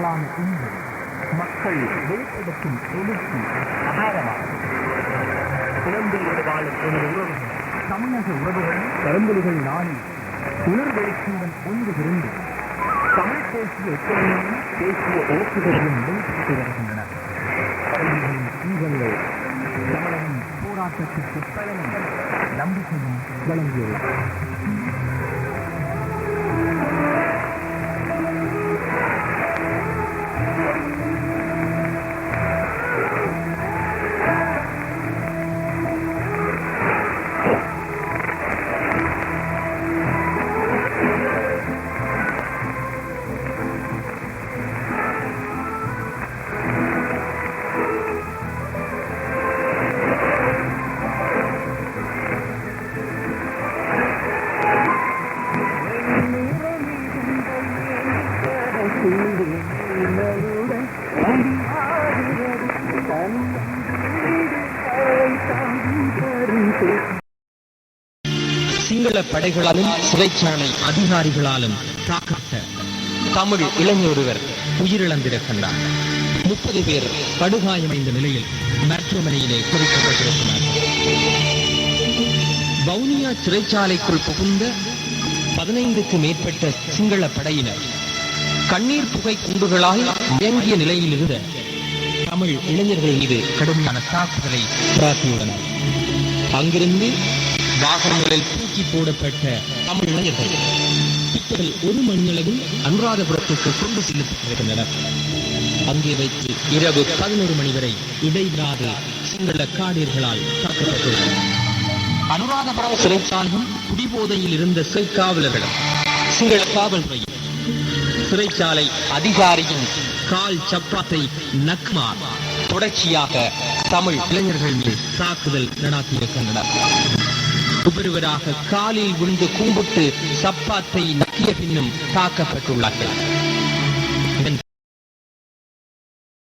நாளான இன்று மக்கள் வெளிப்படுத்தும் எழுச்சி அபாரமாகும். புலம்பெயர்ந்து வாழும் எனது உறவுகள், தமிழக உறவுகள், கரும்பொலிகள் நாடி உணர்வெழுச்சியுடன் ஒன்று திருந்து தமிழ் தேசிய எத்தனையும் தேசிய ஓட்டுகளையும் வெளிப்படுத்தி வருகின்றனர். தமிழகம் போராட்டத்திற்கு பலனும் நம்பிக்கையும் வழங்கியது. சிங்கள படைகளாலும் சிறைச்சாலை அதிகாரிகளாலும் தாக்கப்பட்ட தமிழ் இளைஞர் உயிரிழந்திருக்கின்றார். 30 பேர் படுகாயமைந்த நிலையில் மருத்துவமனையிலே குறிக்கப்பட்டிருக்கிறார். வவுனியா சிறைச்சாலைக்குள் புகுந்த 15க்கு மேற்பட்ட சிங்கள படையினர் கண்ணீர் புகை குண்டுகளால் மயங்கிய நிலையில் இருந்த தமிழ் இளைஞர்கள் மீது கடுமையான தாக்குதலை பிரார்த்தியுள்ளனர். அங்கிருந்து வாகனங்களில் தூக்கி போடப்பட்ட தமிழ் இளைஞர்கள் பிற்பகல் 1 மணியளவில் அனுராதபுரத்துக்கு கொண்டு செல்லப்பட்டிருக்கின்றனர். அங்கே வைத்து இரவு 11 மணி வரை இடைவிடாது சிங்கள காடியர்களால் தாக்கப்பட்டுள்ளனர். அனுராதபுரம் சிறைச்சாலையும் குடிபோதையில் இருந்த சிறைக்காவலர்களும் சிங்கள காவல்துறையும் சிறைச்சாலை அதிகாரியின் கால் சப்பாத்தை நக்மார் தொடர்ச்சியாக தமிழ் இளைஞர்கள் மீது தாக்குதல் நடாத்தியிருக்கின்றனர். ஒவ்வொருவராக காலில் விழுந்து கும்பிட்டு சப்பாத்தை நக்கிய பின்னும் தாக்கப்பட்டுள்ளார்கள்.